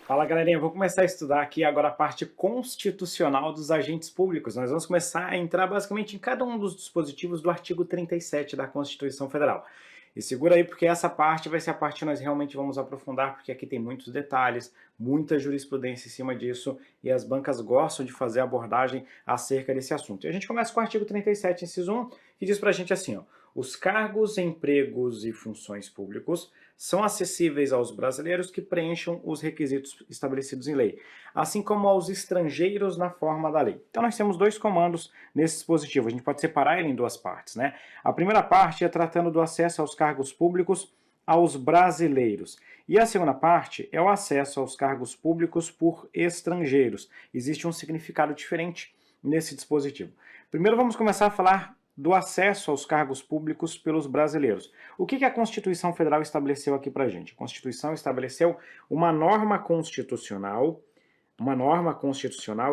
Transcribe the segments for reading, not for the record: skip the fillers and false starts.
Fala galerinha, vou começar a estudar aqui agora a parte constitucional dos agentes públicos. Nós vamos começar a entrar basicamente em cada um dos dispositivos do artigo 37 da Constituição Federal. E segura aí porque essa parte vai ser a parte que nós realmente vamos aprofundar, porque aqui tem muitos detalhes, muita jurisprudência em cima disso, e as bancas gostam de fazer abordagem acerca desse assunto. E a gente começa com o artigo 37, inciso 1, que diz pra gente assim, ó: os cargos, empregos e funções públicos são acessíveis aos brasileiros que preencham os requisitos estabelecidos em lei, assim como aos estrangeiros na forma da lei. Então nós temos dois comandos nesse dispositivo, a gente pode separar ele em duas partes, né? A primeira parte é tratando do acesso aos cargos públicos aos brasileiros. E a segunda parte é o acesso aos cargos públicos por estrangeiros. Existe um significado diferente nesse dispositivo. Primeiro vamos começar a falar do acesso aos cargos públicos pelos brasileiros. O que a Constituição Federal estabeleceu aqui pra gente? A Constituição estabeleceu uma norma constitucional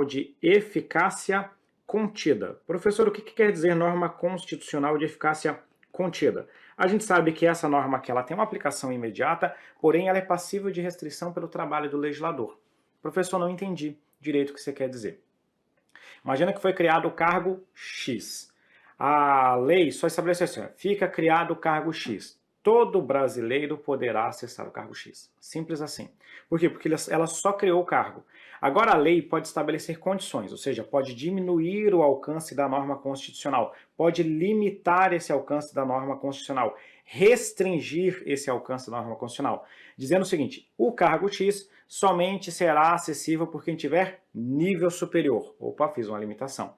de eficácia contida. Professor, o que quer dizer norma constitucional de eficácia contida? A gente sabe que essa norma aqui, ela tem uma aplicação imediata, porém ela é passível de restrição pelo trabalho do legislador. Professor, não entendi direito o que você quer dizer. Imagina que foi criado o cargo X. A lei só estabelece assim, fica criado o cargo X. Todo brasileiro poderá acessar o cargo X. Simples assim. Por quê? Porque ela só criou o cargo. Agora a lei pode estabelecer condições, ou seja, pode diminuir o alcance da norma constitucional, pode limitar esse alcance da norma constitucional, restringir esse alcance da norma constitucional, dizendo o seguinte: o cargo X somente será acessível por quem tiver nível superior. Opa, fiz uma limitação.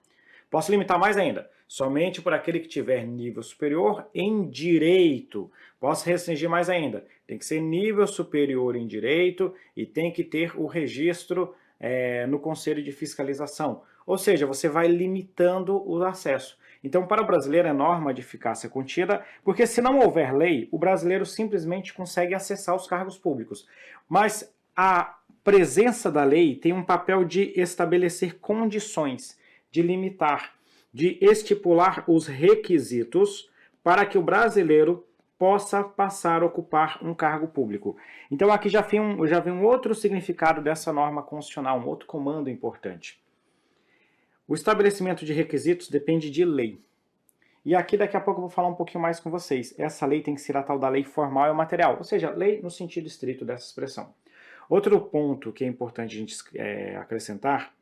Posso limitar mais ainda, somente por aquele que tiver nível superior em direito. Posso restringir mais ainda, tem que ser nível superior em direito e tem que ter o registro no Conselho de Fiscalização. Ou seja, você vai limitando o acesso. Então, para o brasileiro é norma de eficácia contida, porque se não houver lei, o brasileiro simplesmente consegue acessar os cargos públicos. Mas a presença da lei tem um papel de estabelecer condições, de limitar, de estipular os requisitos para que o brasileiro possa passar a ocupar um cargo público. Então aqui já vem um outro significado dessa norma constitucional, um outro comando importante. O estabelecimento de requisitos depende de lei. E aqui daqui a pouco eu vou falar um pouquinho mais com vocês. Essa lei tem que ser a tal da lei formal e material, ou seja, lei no sentido estrito dessa expressão. Outro ponto que é importante a gente acrescentar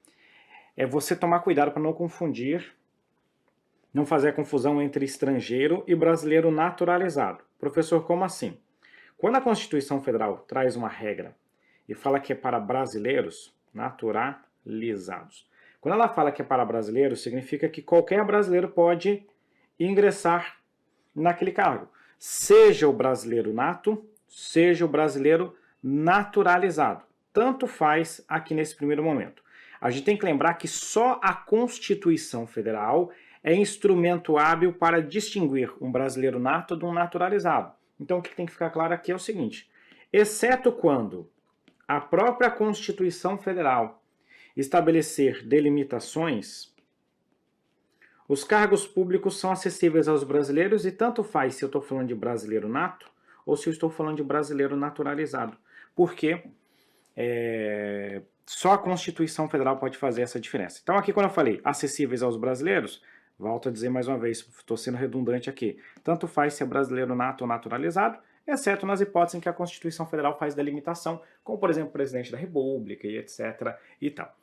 é você tomar cuidado para não confundir, não fazer a confusão entre estrangeiro e brasileiro naturalizado. Professor, como assim? Quando a Constituição Federal traz uma regra e fala que é para brasileiros naturalizados, quando ela fala que é para brasileiros, significa que qualquer brasileiro pode ingressar naquele cargo. Seja o brasileiro nato, seja o brasileiro naturalizado. Tanto faz aqui nesse primeiro momento. A gente tem que lembrar que só a Constituição Federal é instrumento hábil para distinguir um brasileiro nato de um naturalizado. Então o que tem que ficar claro aqui é o seguinte: exceto quando a própria Constituição Federal estabelecer delimitações, os cargos públicos são acessíveis aos brasileiros e tanto faz se eu estou falando de brasileiro nato ou se eu estou falando de brasileiro naturalizado. Porque só a Constituição Federal pode fazer essa diferença. Então aqui quando eu falei acessíveis aos brasileiros, volto a dizer mais uma vez, estou sendo redundante aqui, tanto faz se é brasileiro nato ou naturalizado, exceto nas hipóteses em que a Constituição Federal faz delimitação, como por exemplo o presidente da República e etc. e tal.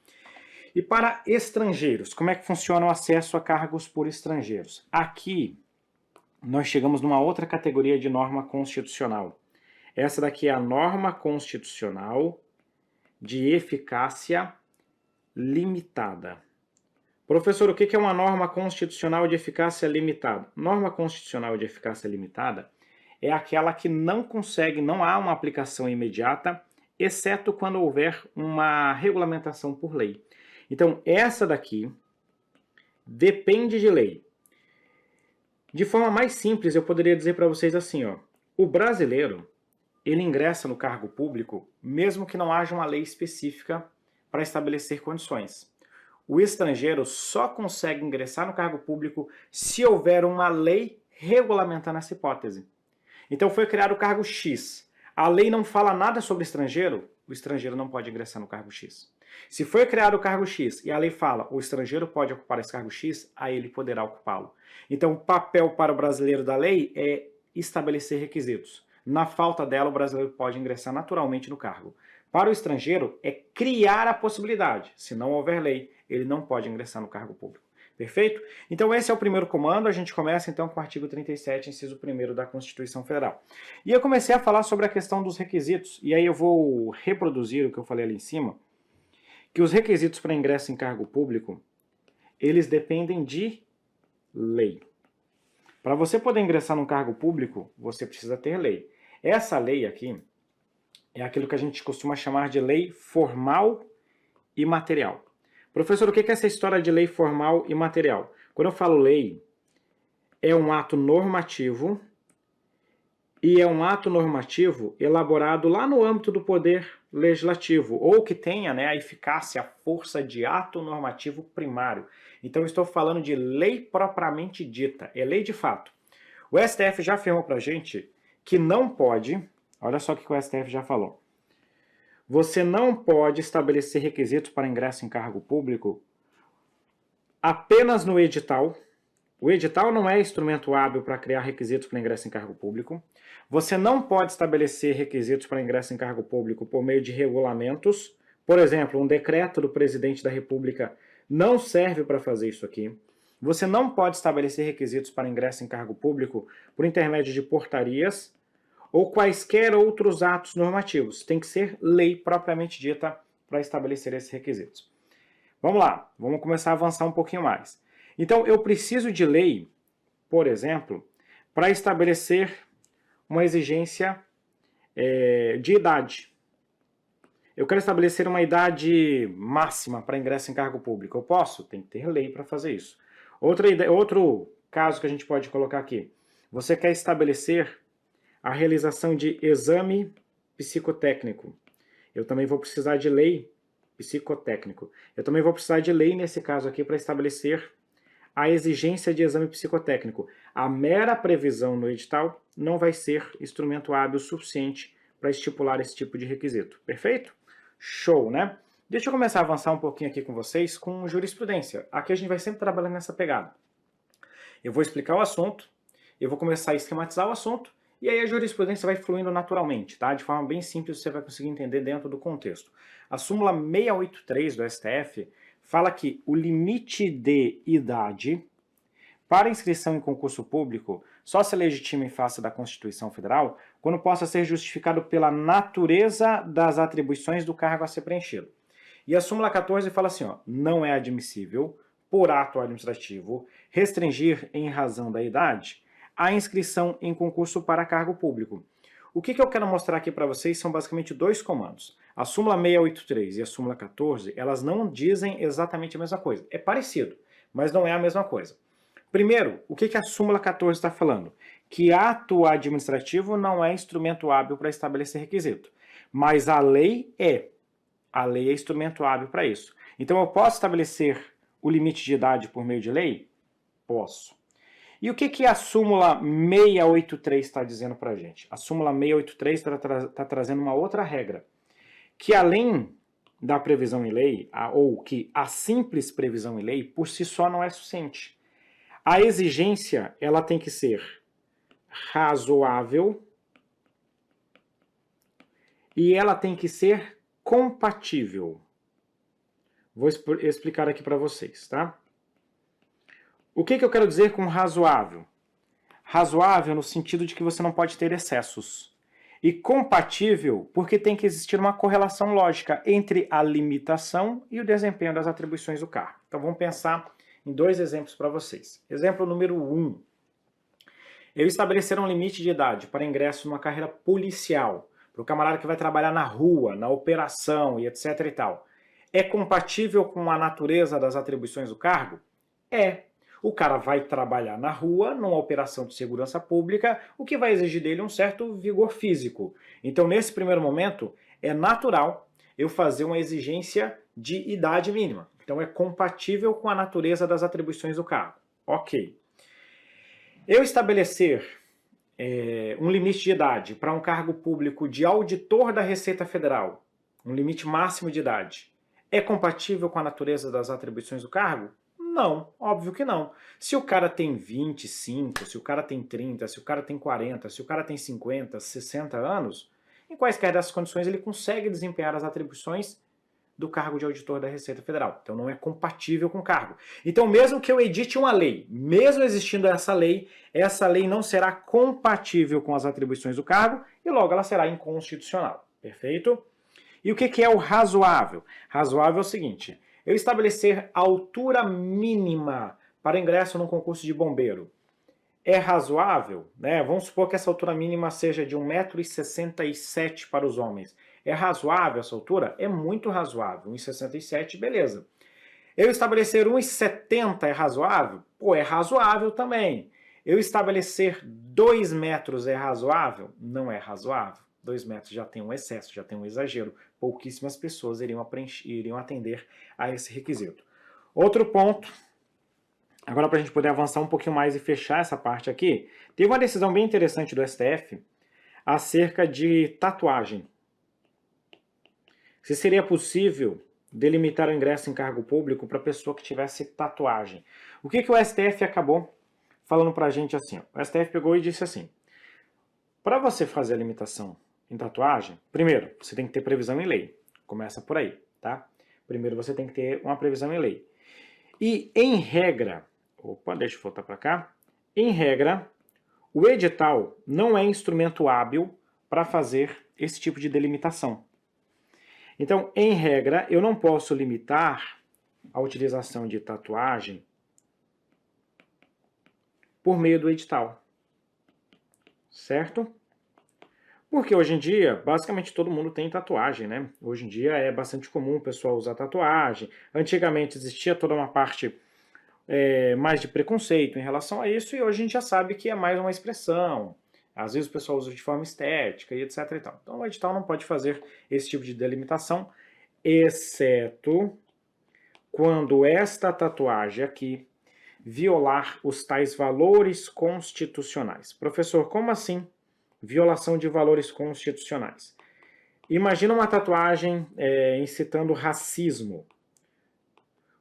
E para estrangeiros, como é que funciona o acesso a cargos por estrangeiros? Aqui nós chegamos numa outra categoria de norma constitucional. Essa daqui é a norma constitucional de eficácia limitada. Professor, o que é uma norma constitucional de eficácia limitada? Norma constitucional de eficácia limitada é aquela que não há uma aplicação imediata, exceto quando houver uma regulamentação por lei. Então, essa daqui depende de lei. De forma mais simples, eu poderia dizer para vocês assim, ó: o brasileiro, ele ingressa no cargo público mesmo que não haja uma lei específica para estabelecer condições. O estrangeiro só consegue ingressar no cargo público se houver uma lei regulamentando essa hipótese. Então foi criado o cargo X. A lei não fala nada sobre estrangeiro, o estrangeiro não pode ingressar no cargo X. Se foi criado o cargo X e a lei fala o estrangeiro pode ocupar esse cargo X, aí ele poderá ocupá-lo. Então, o papel para o brasileiro da lei é estabelecer requisitos. Na falta dela, o brasileiro pode ingressar naturalmente no cargo. Para o estrangeiro, é criar a possibilidade. Se não houver lei, ele não pode ingressar no cargo público. Perfeito? Então esse é o primeiro comando, a gente começa então com o artigo 37, inciso 1º da Constituição Federal. E eu comecei a falar sobre a questão dos requisitos, e aí eu vou reproduzir o que eu falei ali em cima, que os requisitos para ingresso em cargo público, eles dependem de lei. Para você poder ingressar num cargo público, você precisa ter lei. Essa lei aqui é aquilo que a gente costuma chamar de lei formal e material. Professor, o que é essa história de lei formal e material? Quando eu falo lei, é um ato normativo e é um ato normativo elaborado lá no âmbito do poder legislativo, ou que tenha, né, a eficácia, a força de ato normativo primário. Então, eu estou falando de lei propriamente dita, é lei de fato. O STF já afirmou para a gente que não pode, olha só o que o STF já falou, você não pode estabelecer requisitos para ingresso em cargo público apenas no edital. O edital não é instrumento hábil para criar requisitos para ingresso em cargo público. Você não pode estabelecer requisitos para ingresso em cargo público por meio de regulamentos. Por exemplo, um decreto do presidente da República não serve para fazer isso aqui. Você não pode estabelecer requisitos para ingresso em cargo público por intermédio de portarias ou quaisquer outros atos normativos. Tem que ser lei propriamente dita para estabelecer esses requisitos. Vamos lá, vamos começar a avançar um pouquinho mais. Então, eu preciso de lei, por exemplo, para estabelecer uma exigência de idade. Eu quero estabelecer uma idade máxima para ingresso em cargo público. Eu posso? Tem que ter lei para fazer isso. Outro caso que a gente pode colocar aqui. Você quer estabelecer a realização de exame psicotécnico. Eu também vou precisar de lei psicotécnico. Eu também vou precisar de lei nesse caso aqui para estabelecer a exigência de exame psicotécnico. A mera previsão no edital não vai ser instrumento hábil suficiente para estipular esse tipo de requisito. Perfeito? Show, né? Deixa eu começar a avançar um pouquinho aqui com vocês com jurisprudência. Aqui a gente vai sempre trabalhando nessa pegada. Eu vou explicar o assunto, eu vou começar a esquematizar o assunto, e aí a jurisprudência vai fluindo naturalmente, tá? De forma bem simples, você vai conseguir entender dentro do contexto. A súmula 683 do STF fala que o limite de idade para inscrição em concurso público só se legitima em face da Constituição Federal quando possa ser justificado pela natureza das atribuições do cargo a ser preenchido. E a súmula 14 fala assim, ó, não é admissível, por ato administrativo, restringir em razão da idade a inscrição em concurso para cargo público. O que eu quero mostrar aqui para vocês são basicamente dois comandos. A súmula 683 e a súmula 14, elas não dizem exatamente a mesma coisa. É parecido, mas não é a mesma coisa. Primeiro, o que a súmula 14 está falando? Que ato administrativo não é instrumento hábil para estabelecer requisito. Mas a lei é. A lei é instrumento hábil para isso. Então eu posso estabelecer o limite de idade por meio de lei? Posso. E o que a súmula 683 está dizendo para a gente? A súmula 683 está trazendo uma outra regra, que além da previsão em lei, ou que a simples previsão em lei, por si só não é suficiente. A exigência, ela tem que ser razoável e ela tem que ser compatível. Vou explicar aqui para vocês, tá? O que eu quero dizer com razoável? Razoável no sentido de que você não pode ter excessos. E compatível porque tem que existir uma correlação lógica entre a limitação e o desempenho das atribuições do cargo. Então vamos pensar em dois exemplos para vocês. Exemplo número 1. Eu estabelecer um limite de idade para ingresso numa carreira policial, para o camarada que vai trabalhar na rua, na operação e etc e tal. É compatível com a natureza das atribuições do cargo? É. O cara vai trabalhar na rua, numa operação de segurança pública, o que vai exigir dele um certo vigor físico. Então, nesse primeiro momento, é natural eu fazer uma exigência de idade mínima. Então, é compatível com a natureza das atribuições do cargo. Ok. Eu estabelecer um limite de idade para um cargo público de auditor da Receita Federal um limite máximo de idade, é compatível com a natureza das atribuições do cargo? Não, óbvio que não. Se o cara tem 25, se o cara tem 30, se o cara tem 40, se o cara tem 50, 60 anos, em quaisquer dessas condições ele consegue desempenhar as atribuições do cargo de auditor da Receita Federal. Então não é compatível com o cargo. Então mesmo que eu edite uma lei, mesmo existindo essa lei não será compatível com as atribuições do cargo e logo ela será inconstitucional. Perfeito? E o que é o razoável? Razoável é o seguinte, eu estabelecer a altura mínima para ingresso num concurso de bombeiro. É razoável, né? Vamos supor que essa altura mínima seja de 1,67 m para os homens. É razoável essa altura? É muito razoável. 1,67 m, beleza. Eu estabelecer 1,70 m é razoável? Pô, é razoável também. Eu estabelecer 2 metros é razoável? Não é razoável. 2 metros já tem um excesso, já tem um exagero. Pouquíssimas pessoas iriam atender a esse requisito. Outro ponto, agora para a gente poder avançar um pouquinho mais e fechar essa parte aqui, teve uma decisão bem interessante do STF acerca de tatuagem. Se seria possível delimitar o ingresso em cargo público para pessoa que tivesse tatuagem. O que o STF acabou falando para a gente assim? O STF pegou e disse assim, para você fazer a limitação em tatuagem, primeiro, você tem que ter previsão em lei. Começa por aí, tá? Primeiro você tem que ter uma previsão em lei. E em regra, deixa eu voltar para cá. Em regra, o edital não é instrumento hábil para fazer esse tipo de delimitação. Então, em regra, eu não posso limitar a utilização de tatuagem por meio do edital. Certo? Porque hoje em dia, basicamente todo mundo tem tatuagem, né? Hoje em dia é bastante comum o pessoal usar tatuagem. Antigamente existia toda uma parte mais de preconceito em relação a isso, e hoje a gente já sabe que é mais uma expressão. Às vezes o pessoal usa de forma estética e etc. e tal. Então o edital não pode fazer esse tipo de delimitação, exceto quando esta tatuagem aqui violar os tais valores constitucionais. Professor, como assim violação de valores constitucionais? Imagina uma tatuagem incitando racismo,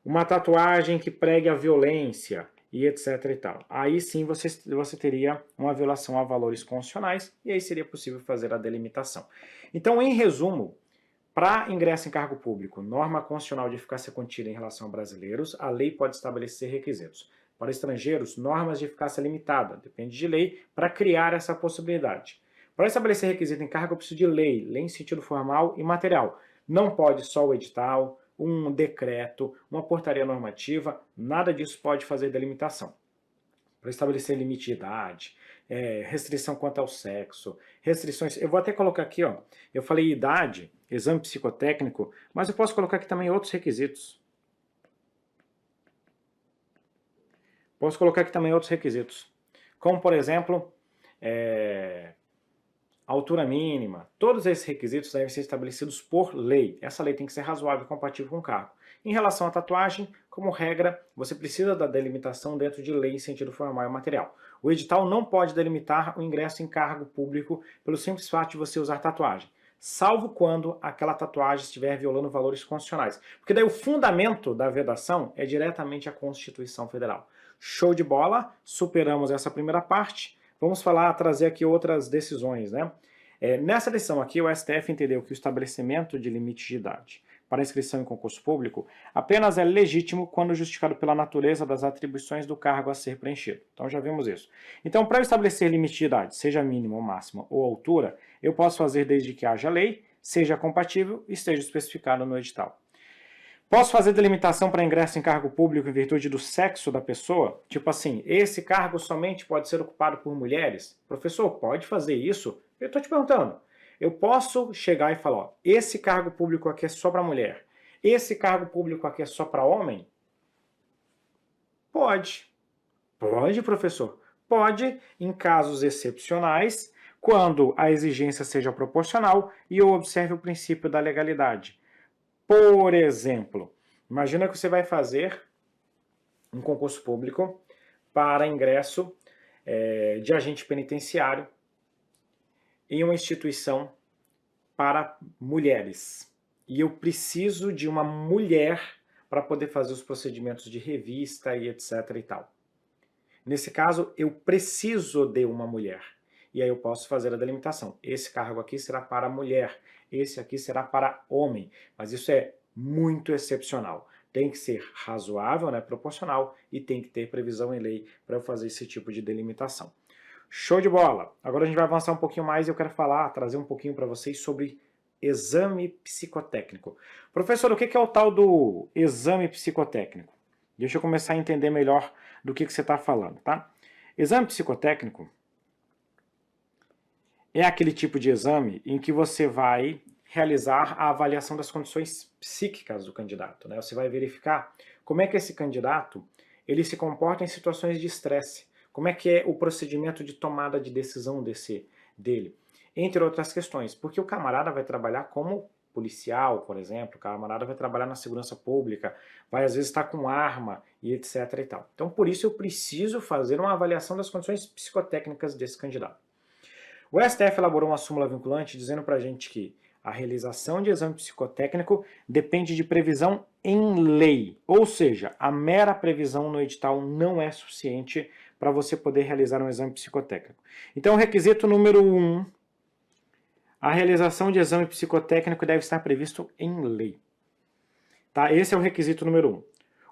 uma tatuagem que pregue a violência e etc e tal. Aí sim você teria uma violação a valores constitucionais e aí seria possível fazer a delimitação. Então, em resumo, para ingresso em cargo público, norma constitucional de eficácia contida em relação a brasileiros, a lei pode estabelecer requisitos. Para estrangeiros, normas de eficácia limitada, depende de lei, para criar essa possibilidade. Para estabelecer requisito em cargo, eu preciso de lei em sentido formal e material. Não pode só o edital, um decreto, uma portaria normativa, nada disso pode fazer delimitação. Para estabelecer limite de idade, restrição quanto ao sexo, restrições... Eu vou até colocar aqui, ó, eu falei idade, exame psicotécnico, mas eu posso colocar aqui também outros requisitos. Posso colocar aqui também outros requisitos, como, por exemplo, altura mínima. Todos esses requisitos devem ser estabelecidos por lei. Essa lei tem que ser razoável e compatível com o cargo. Em relação à tatuagem, como regra, você precisa da delimitação dentro de lei em sentido formal e material. O edital não pode delimitar o ingresso em cargo público pelo simples fato de você usar tatuagem, salvo quando aquela tatuagem estiver violando valores constitucionais. Porque daí o fundamento da vedação é diretamente a Constituição Federal. Show de bola, superamos essa primeira parte. Vamos trazer aqui outras decisões, né? Nessa decisão aqui, o STF entendeu que o estabelecimento de limite de idade para inscrição em concurso público apenas é legítimo quando justificado pela natureza das atribuições do cargo a ser preenchido. Então já vimos isso. Então, para estabelecer limite de idade, seja mínima ou máxima ou altura, eu posso fazer desde que haja lei, seja compatível e esteja especificado no edital. Posso fazer delimitação para ingresso em cargo público em virtude do sexo da pessoa? Tipo assim, esse cargo somente pode ser ocupado por mulheres? Professor, pode fazer isso? Eu estou te perguntando. Eu posso chegar e falar, ó, esse cargo público aqui é só para mulher, esse cargo público aqui é só para homem? Pode. Pode, professor. Pode, em casos excepcionais, quando a exigência seja proporcional e eu observe o princípio da legalidade. Por exemplo, imagina que você vai fazer um concurso público para ingresso de agente penitenciário em uma instituição para mulheres. e eu preciso de uma mulher para poder fazer os procedimentos de revista e etc e tal. Nesse caso, eu preciso de uma mulher. E aí eu posso fazer a delimitação. Esse cargo aqui será para mulher, esse aqui será para homem. Mas isso é muito excepcional. Tem que ser razoável, né, proporcional, e tem que ter previsão em lei para eu fazer esse tipo de delimitação. Show de bola! Agora a gente vai avançar um pouquinho mais e eu quero trazer um pouquinho para vocês sobre exame psicotécnico. Professor, o que é o tal do exame psicotécnico? Deixa eu começar a entender melhor do que você está falando, tá? Exame psicotécnico é aquele tipo de exame em que você vai realizar a avaliação das condições psíquicas do candidato, né? Você vai verificar como é que esse candidato ele se comporta em situações de estresse, como é que é o procedimento de tomada de decisão dele, entre outras questões, porque o camarada vai trabalhar como policial, por exemplo, o camarada vai trabalhar na segurança pública, vai às vezes estar com arma e etc e tal. Então, por isso eu preciso fazer uma avaliação das condições psicotécnicas desse candidato. O STF elaborou uma súmula vinculante dizendo pra gente que a realização de exame psicotécnico depende de previsão em lei, ou seja, a mera previsão no edital não é suficiente para você poder realizar um exame psicotécnico. Então, o requisito número 1, a realização de exame psicotécnico deve estar previsto em lei. Tá? Esse é o requisito número 1.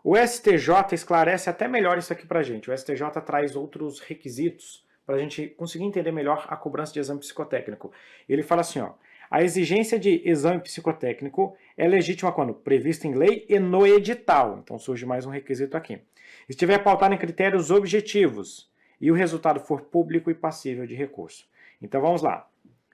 O STJ esclarece até melhor isso aqui pra gente. O STJ traz outros requisitos para a gente conseguir entender melhor a cobrança de exame psicotécnico. Ele fala assim, ó, a exigência de exame psicotécnico é legítima quando prevista em lei e no edital. Então surge mais um requisito aqui. Estiver pautado em critérios objetivos e o resultado for público e passível de recurso. Então vamos lá.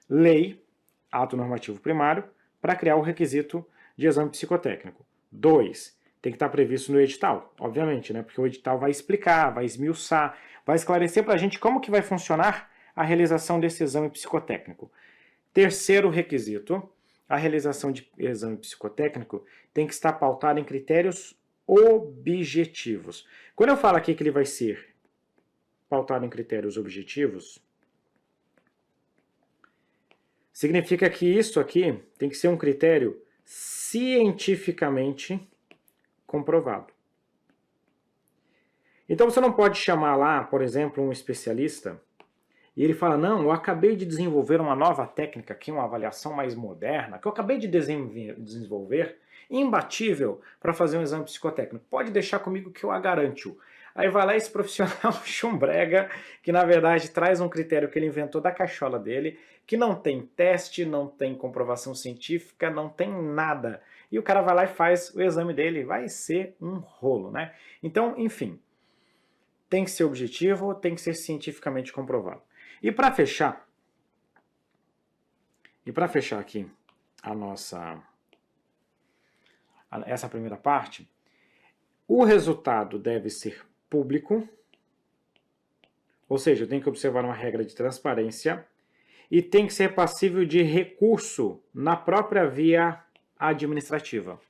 Lei, ato normativo primário, para criar o requisito de exame psicotécnico. 2. Tem que estar previsto no edital, obviamente, né? Porque o edital vai explicar, vai esmiuçar, vai esclarecer para a gente como que vai funcionar a realização desse exame psicotécnico. Terceiro requisito, a realização de exame psicotécnico tem que estar pautada em critérios objetivos. Quando eu falo aqui que ele vai ser pautado em critérios objetivos, significa que isso aqui tem que ser um critério cientificamente comprovado. Então você não pode chamar lá, por exemplo, um especialista e ele fala, não, eu acabei de desenvolver uma nova técnica aqui, uma avaliação mais moderna, que eu acabei de desenvolver, imbatível, para fazer um exame psicotécnico. Pode deixar comigo que eu a garanto. Aí vai lá esse profissional chumbrega, que na verdade traz um critério que ele inventou da cachola dele, que não tem teste, não tem comprovação científica, não tem nada. E o cara vai lá e faz o exame dele, vai ser um rolo, né? Então, enfim, tem que ser objetivo, tem que ser cientificamente comprovado. E para fechar aqui essa primeira parte, o resultado deve ser público, ou seja, eu tenho que observar uma regra de transparência e tem que ser passível de recurso na própria via administrativa.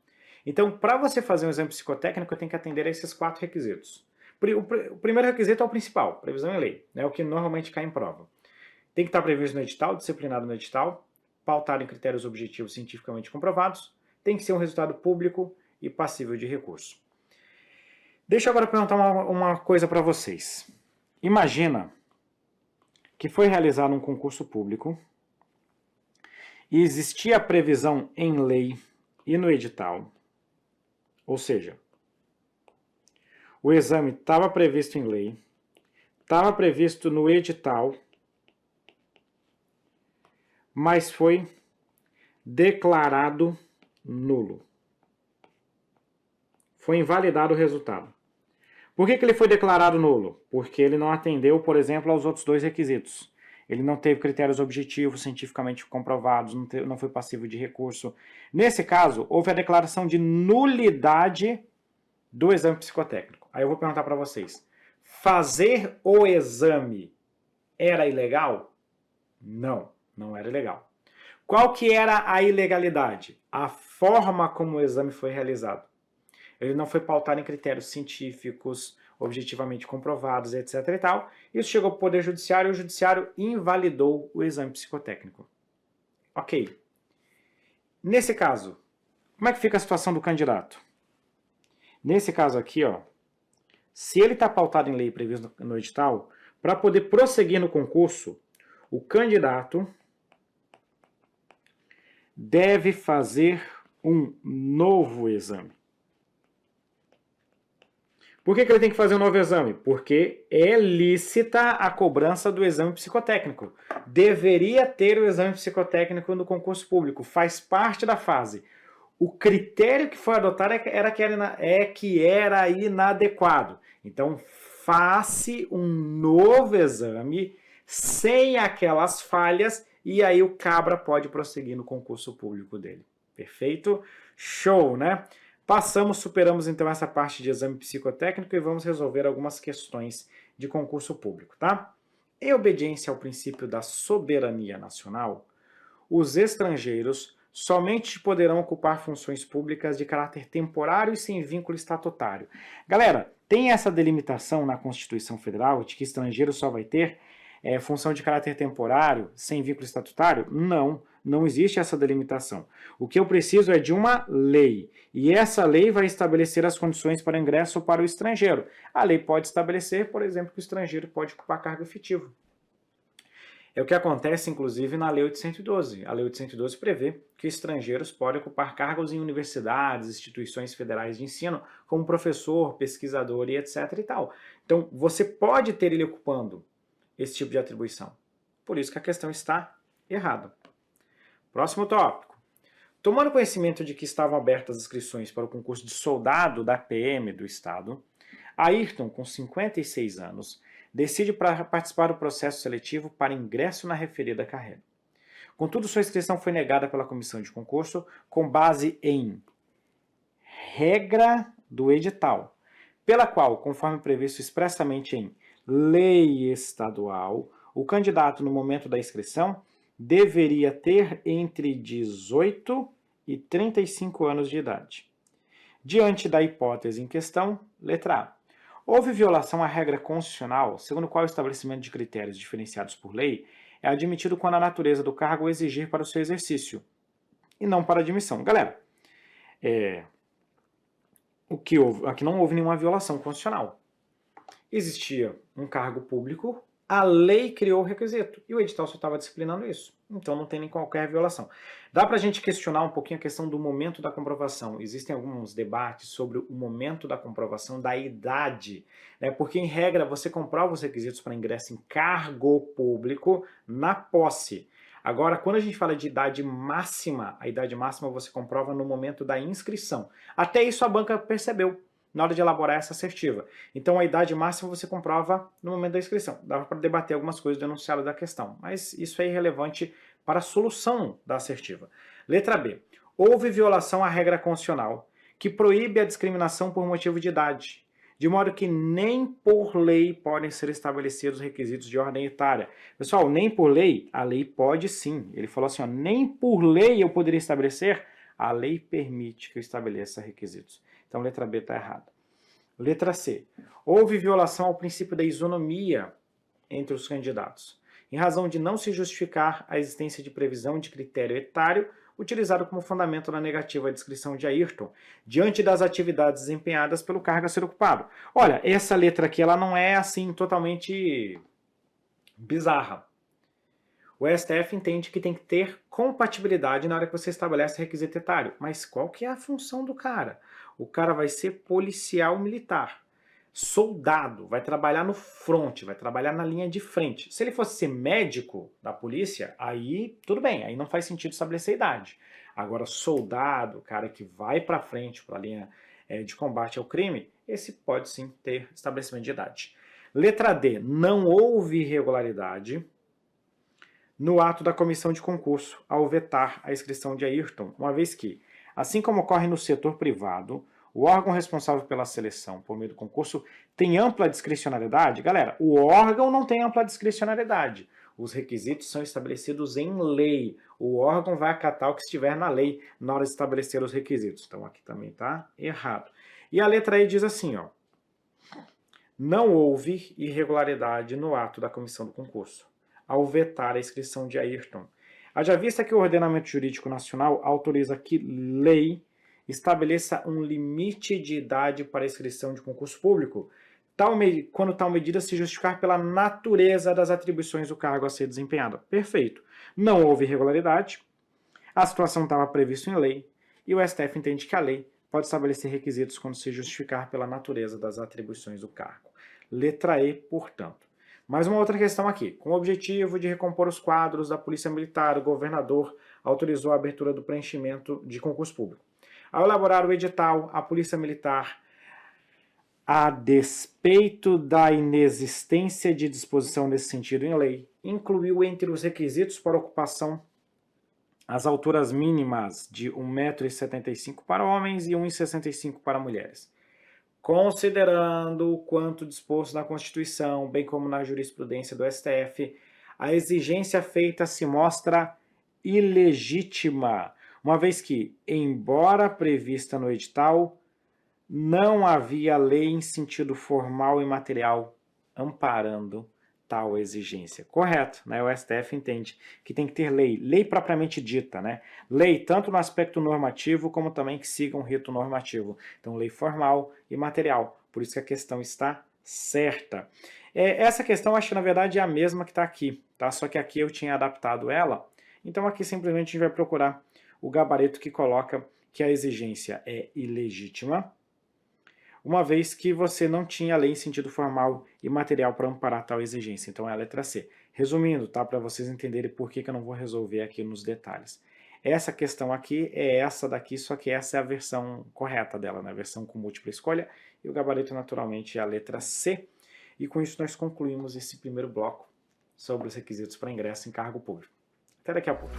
Então, para você fazer um exame psicotécnico, eu tenho que atender a esses 4 requisitos. O primeiro requisito é o principal, previsão em lei, né, o que normalmente cai em prova. Tem que estar previsto no edital, disciplinado no edital, pautado em critérios objetivos cientificamente comprovados, tem que ser um resultado público e passível de recurso. Deixa eu agora perguntar uma coisa para vocês. Imagina que foi realizado um concurso público e existia a previsão em lei e no edital, ou seja, o exame estava previsto em lei, estava previsto no edital, mas foi declarado nulo. Foi invalidado o resultado. Por que ele foi declarado nulo? Porque ele não atendeu, por exemplo, aos outros 2 requisitos. Ele não teve critérios objetivos, cientificamente comprovados, não foi passível de recurso. Nesse caso, houve a declaração de nulidade do exame psicotécnico. Aí eu vou perguntar para vocês, fazer o exame era ilegal? Não, não era ilegal. Qual que era a ilegalidade? A forma como o exame foi realizado. Ele não foi pautado em critérios científicos, objetivamente comprovados, etc. e tal. Isso chegou para o Poder Judiciário e o Judiciário invalidou o exame psicotécnico. Ok. Nesse caso, Como é que fica a situação do candidato? Nesse caso aqui, ó, se ele está pautado em lei previsto no edital, para poder prosseguir no concurso, o candidato deve fazer um novo exame. Por que ele tem que fazer um novo exame? Porque é lícita a cobrança do exame psicotécnico. Deveria ter o exame psicotécnico no concurso público, faz parte da fase. O critério que foi adotado é que era inadequado. Então, faça um novo exame sem aquelas falhas e aí o cabra pode prosseguir no concurso público dele. Perfeito? Show, né? Superamos então essa parte de exame psicotécnico e vamos resolver algumas questões de concurso público, tá? Em obediência ao princípio da soberania nacional, os estrangeiros somente poderão ocupar funções públicas de caráter temporário e sem vínculo estatutário. Galera, tem essa delimitação na Constituição Federal de que estrangeiro só vai ter função de caráter temporário sem vínculo estatutário? Não existe essa delimitação. O que eu preciso é de uma lei, e essa lei vai estabelecer as condições para ingresso para o estrangeiro. A lei pode estabelecer, por exemplo, que o estrangeiro pode ocupar cargo efetivo. É o que acontece, inclusive, na Lei 812. A Lei 812 prevê que estrangeiros podem ocupar cargos em universidades, instituições federais de ensino, como professor, pesquisador e etc. e tal. Então, você pode ter ele ocupando esse tipo de atribuição. Por isso que a questão está errada. Próximo tópico. Tomando conhecimento de que estavam abertas as inscrições para o concurso de soldado da PM do Estado, Ayrton, com 56 anos, decide participar do processo seletivo para ingresso na referida carreira. Contudo, sua inscrição foi negada pela comissão de concurso com base em regra do edital, pela qual, conforme previsto expressamente em lei estadual, o candidato, no momento da inscrição, deveria ter entre 18 e 35 anos de idade. Diante da hipótese em questão, letra A. Houve violação à regra constitucional, segundo a qual o estabelecimento de critérios diferenciados por lei é admitido quando a natureza do cargo o exigir para o seu exercício, e não para admissão. Galera, aqui não houve nenhuma violação constitucional. Existia um cargo público, a lei criou o requisito, e o edital só estava disciplinando isso. Então não tem nem qualquer violação. Dá para a gente questionar um pouquinho a questão do momento da comprovação. Existem alguns debates sobre o momento da comprovação da idade, né? Porque, em regra, você comprova os requisitos para ingresso em cargo público na posse. Agora, quando a gente fala de idade máxima, a idade máxima você comprova no momento da inscrição. Até isso a banca percebeu na hora de elaborar essa assertiva. Então, a idade máxima você comprova no momento da inscrição. Dava para debater algumas coisas do enunciado da questão, mas isso é irrelevante para a solução da assertiva. Letra B. Houve violação à regra constitucional que proíbe a discriminação por motivo de idade, de modo que nem por lei podem ser estabelecidos requisitos de ordem etária. Pessoal, nem por lei, a lei pode sim. Ele falou assim, ó, nem por lei eu poderia estabelecer, a lei permite que eu estabeleça requisitos. Então, letra B está errada. Letra C. Houve violação ao princípio da isonomia entre os candidatos, em razão de não se justificar a existência de previsão de critério etário utilizado como fundamento na negativa à inscrição de Ayrton, diante das atividades desempenhadas pelo cargo a ser ocupado. Olha, essa letra aqui ela não é assim totalmente bizarra. O STF entende que tem que ter compatibilidade na hora que você estabelece requisito etário. Mas qual que é a função do cara? O cara vai ser policial militar, soldado, vai trabalhar no fronte, vai trabalhar na linha de frente. Se ele fosse ser médico da polícia, aí tudo bem, aí não faz sentido estabelecer idade. Agora, soldado, cara que vai para frente, para a linha de combate ao crime, esse pode sim ter estabelecimento de idade. Letra D, não houve irregularidade no ato da comissão de concurso ao vetar a inscrição de Ayrton, uma vez que, assim como ocorre no setor privado, o órgão responsável pela seleção por meio do concurso tem ampla discricionariedade. Galera, o órgão não tem ampla discricionariedade. Os requisitos são estabelecidos em lei. O órgão vai acatar o que estiver na lei na hora de estabelecer os requisitos. Então aqui também está errado. E a letra E diz assim, ó, não houve irregularidade no ato da comissão do concurso ao vetar a inscrição de Ayrton. Haja vista que o ordenamento jurídico nacional autoriza que lei estabeleça um limite de idade para inscrição de concurso público, quando tal medida se justificar pela natureza das atribuições do cargo a ser desempenhado. Perfeito. Não houve irregularidade, a situação estava prevista em lei, e o STF entende que a lei pode estabelecer requisitos quando se justificar pela natureza das atribuições do cargo. Letra E, portanto. Mais uma outra questão aqui. Com o objetivo de recompor os quadros da Polícia Militar, o governador autorizou a abertura do preenchimento de concurso público. Ao elaborar o edital, a Polícia Militar, a despeito da inexistência de disposição nesse sentido em lei, incluiu entre os requisitos para ocupação as alturas mínimas de 1,75 m para homens e 1,65 m para mulheres. Considerando o quanto disposto na Constituição, bem como na jurisprudência do STF, a exigência feita se mostra ilegítima, uma vez que, embora prevista no edital, não havia lei em sentido formal e material amparando tal exigência. Correto, né? O STF entende que tem que ter lei propriamente dita, né? Lei tanto no aspecto normativo como também que siga um rito normativo. Então, lei formal e material. Por isso que a questão está certa. Essa questão, acho que na verdade é a mesma que está aqui, tá? Só que aqui eu tinha adaptado ela. Então, aqui simplesmente a gente vai procurar o gabarito que coloca que a exigência é ilegítima, uma vez que você não tinha lei em sentido formal e material para amparar tal exigência. Então é a letra C. Resumindo, tá? Para vocês entenderem por que eu não vou resolver aqui nos detalhes. Essa questão aqui é essa daqui, só que essa é a versão correta dela, né? A versão com múltipla escolha, e o gabarito naturalmente é a letra C. E com isso nós concluímos esse primeiro bloco sobre os requisitos para ingresso em cargo público. Até daqui a pouco.